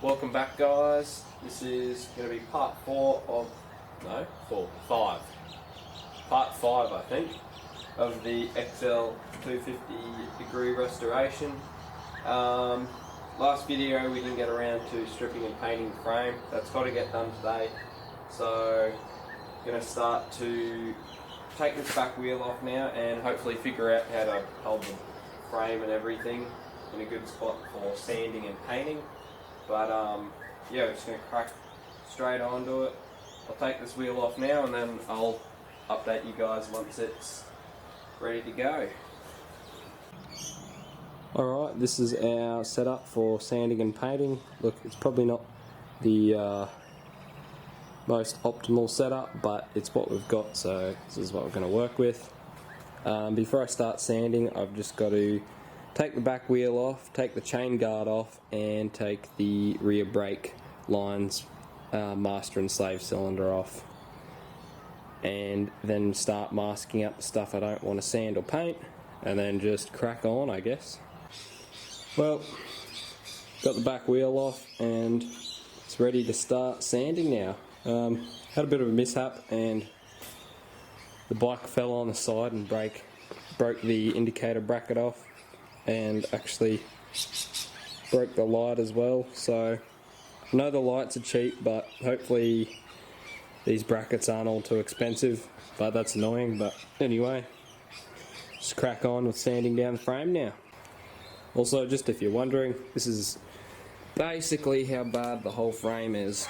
Welcome back, guys. This is going to be part 5. Part 5, I think, of the XL250 Degree restoration. Last video we didn't get around to stripping and painting the frame. That's got to get done today. So I'm going to start to take this back wheel off now and hopefully figure out how to hold the frame and everything in a good spot for sanding and painting. But yeah, we're just going to crack straight onto it. I'll take this wheel off now and then I'll update you guys once it's ready to go. Alright, this is our setup for sanding and painting. Look, it's probably not the most optimal setup, but it's what we've got, so this is what we're going to work with. Before I start sanding, I've just got to take the back wheel off, take the chain guard off, and take the rear brake lines, master and slave cylinder off. And then start masking up the stuff I don't want to sand or paint, and then just crack on, I guess. Well, got the back wheel off and it's ready to start sanding now. Had a bit of a mishap and the bike fell on the side and broke the indicator bracket off, and actually broke the light as well. So I know the lights are cheap, but hopefully these brackets aren't all too expensive, but that's annoying. But anyway, just crack on with sanding down the frame now. Also, just if you're wondering, this is basically how bad the whole frame is.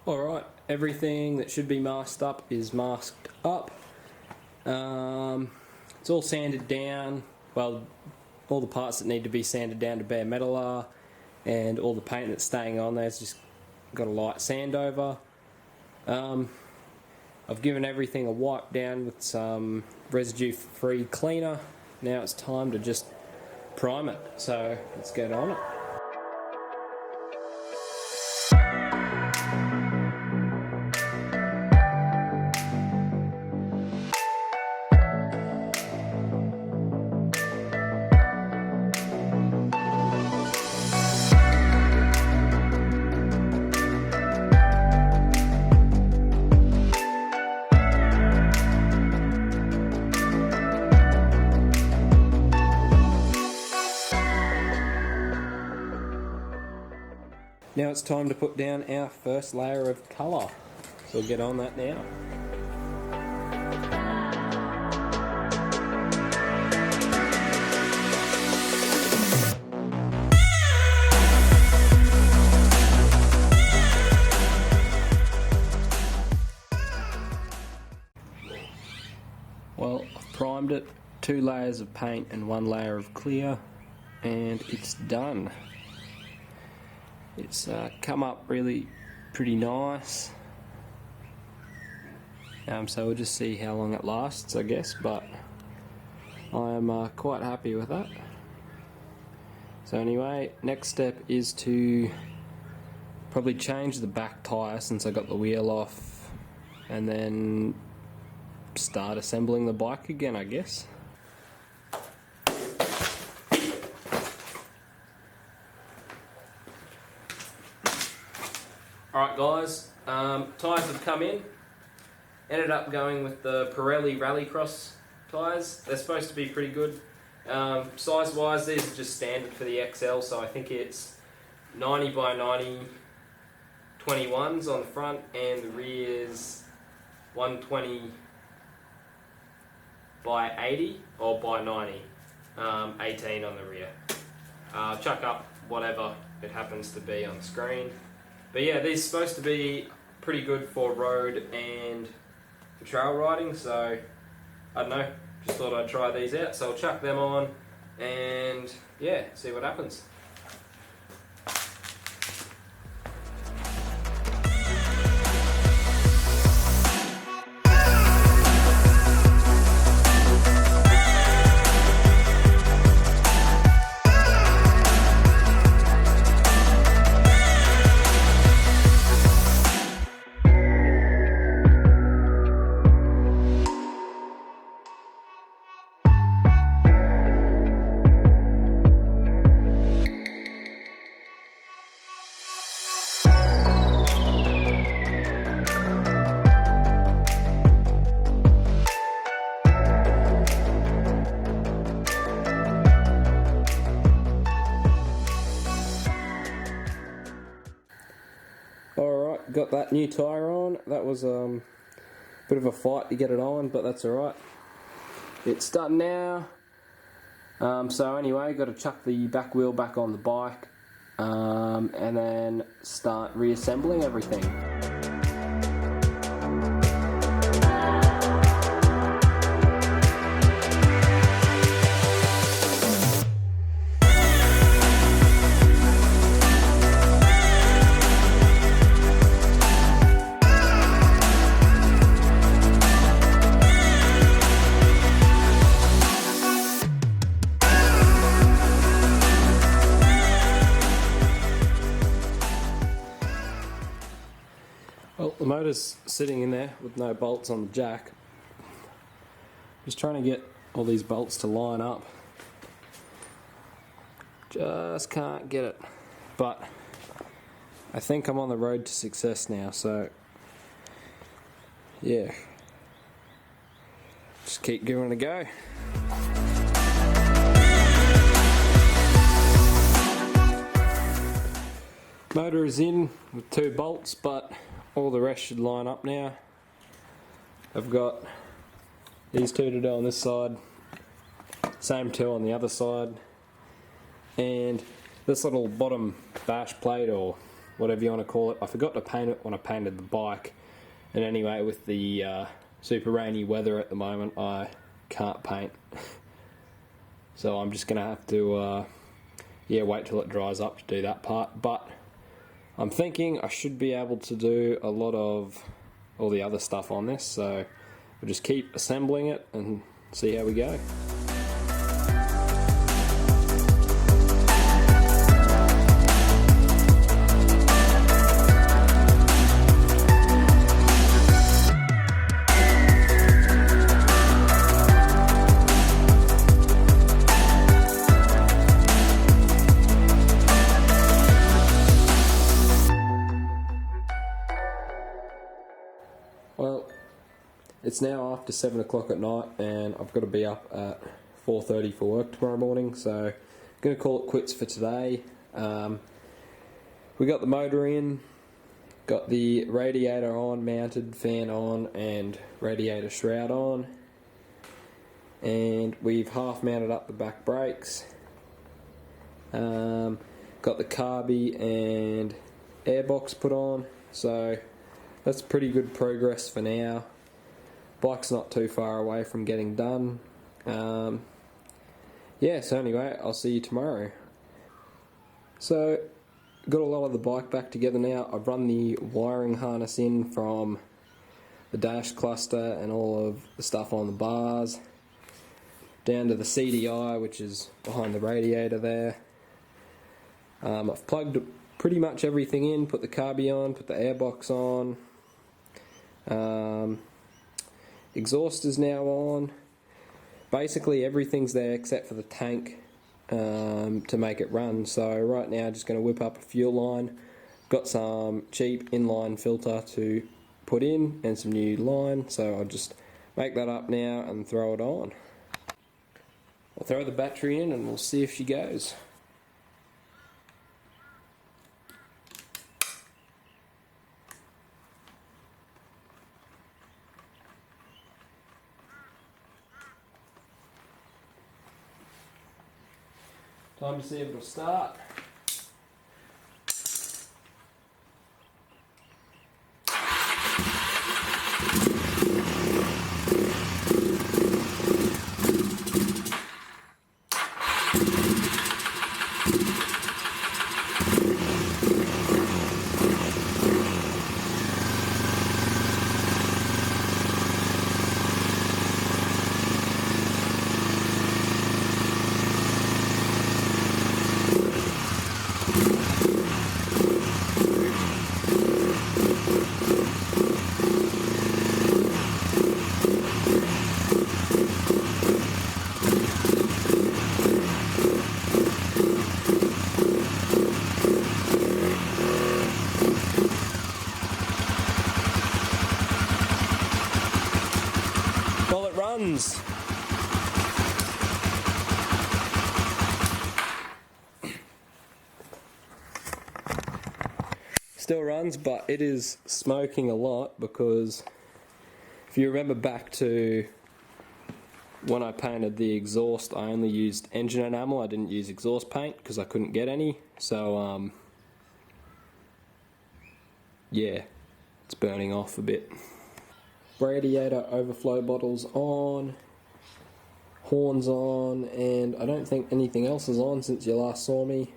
Alright, everything that should be masked up is masked up. It's all sanded down. Well, all the parts that need to be sanded down to bare metal are, and all the paint that's staying on there's just got a light sand over. I've given everything a wipe down with some residue-free cleaner. Now it's time to just prime it, so let's get on it. Now it's time to put down our first layer of colour, so we'll get on that now. Well, I've primed it, 2 layers of paint and 1 layer of clear, and it's done. It's come up really pretty nice, so we'll just see how long it lasts, I guess, but I'm quite happy with that. So anyway, next step is to probably change the back tyre since I got the wheel off, and then start assembling the bike again, I guess. Alright guys, tyres have come in. Ended up going with the Pirelli Rallycross tyres. They're supposed to be pretty good. Size wise, these are just standard for the XL, so I think it's 90 by 90 21s on the front, and the rear's 120 by 80 or by 90, 18 on the rear. Chuck up whatever it happens to be on screen. But yeah, these are supposed to be pretty good for road and for trail riding, so I don't know, just thought I'd try these out. So I'll chuck them on and yeah, see what happens. got that new tyre on. That was a bit of a fight to get it on, but that's alright. It's done now. So anyway, got to chuck the back wheel back on the bike and then start reassembling everything. Well, the motor's sitting in there with no bolts on the jack. Just trying to get all these bolts to line up. Just can't get it. But I think I'm on the road to success now, so yeah. Just keep giving it a go. Motor is in with 2 bolts, but all the rest should line up now. I've got these 2 to do on this side, same 2 on the other side, and this little bottom bash plate, or whatever you want to call it, I forgot to paint it when I painted the bike, and anyway, with the super rainy weather at the moment, I can't paint. So I'm just going to have to wait till it dries up to do that part, but I'm thinking I should be able to do a lot of all the other stuff on this, so we'll just keep assembling it and see how we go. Well, it's now after 7 o'clock at night and I've got to be up at 4:30 for work tomorrow morning, so I'm going to call it quits for today. We got the motor in, got the radiator on, mounted, fan on and radiator shroud on, and we've half mounted up the back brakes. Got the carby and airbox put on, so that's pretty good progress for now. Bike's not too far away from getting done. Yeah, so anyway, I'll see you tomorrow. So, got a lot of the bike back together now. I've run the wiring harness in from the dash cluster and all of the stuff on the bars, down to the CDI, which is behind the radiator there. I've plugged pretty much everything in, put the carby on, put the airbox on. Exhaust is now on. Basically everything's there except for the tank to make it run. So right now just going to whip up a fuel line. Got some cheap inline filter to put in and some new line, so I'll just make that up now and throw it on. I'll throw the battery in and we'll see if she goes. Time to see if it'll start. Runs. still runs, but it is smoking a lot because if you remember back to when I painted the exhaust, I only used engine enamel. I didn't use exhaust paint because I couldn't get any. So yeah, it's burning off a bit. Radiator overflow bottles on, horns on, and I don't think anything else is on since you last saw me.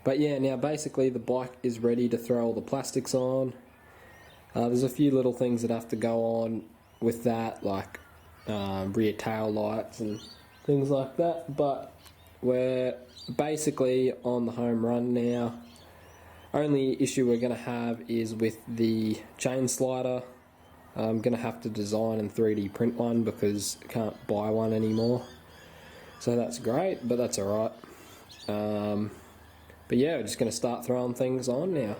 But yeah, now basically the bike is ready to throw all the plastics on. There's a few little things that have to go on with that, like rear tail lights and things like that, but we're basically on the home run now. Only issue we're going to have is with the chain slider. I'm going to have to design and 3D print one because I can't buy one anymore. So that's great, but that's alright. But yeah, we're just going to start throwing things on now.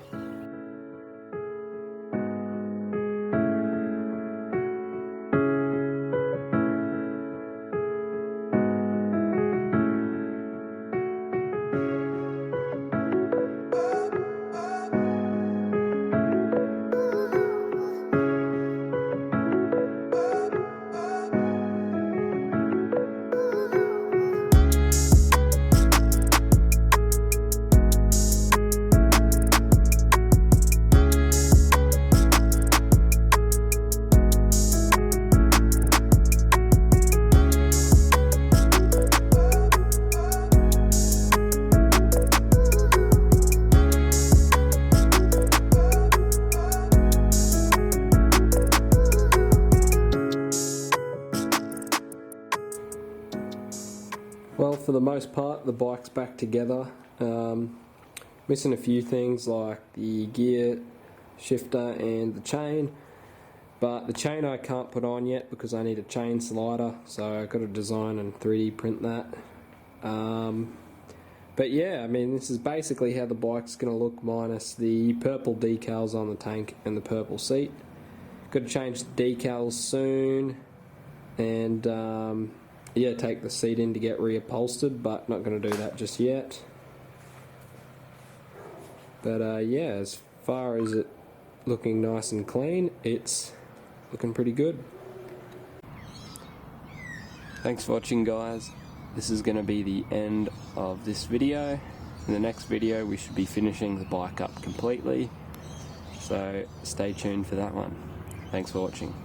Well, for the most part, the bike's back together. Missing a few things like the gear shifter and the chain, but the chain I can't put on yet because I need a chain slider, so I've got to design and 3D print that. But yeah, I mean, this is basically how the bike's going to look minus the purple decals on the tank and the purple seat. Got to change the decals soon, and yeah, take the seat in to get reupholstered, but not going to do that just yet. But yeah, as far as it looking nice and clean, it's looking pretty good. Thanks for watching, guys. This is going to be the end of this video. In the next video we should be finishing the bike up completely, so stay tuned for that one. Thanks for watching.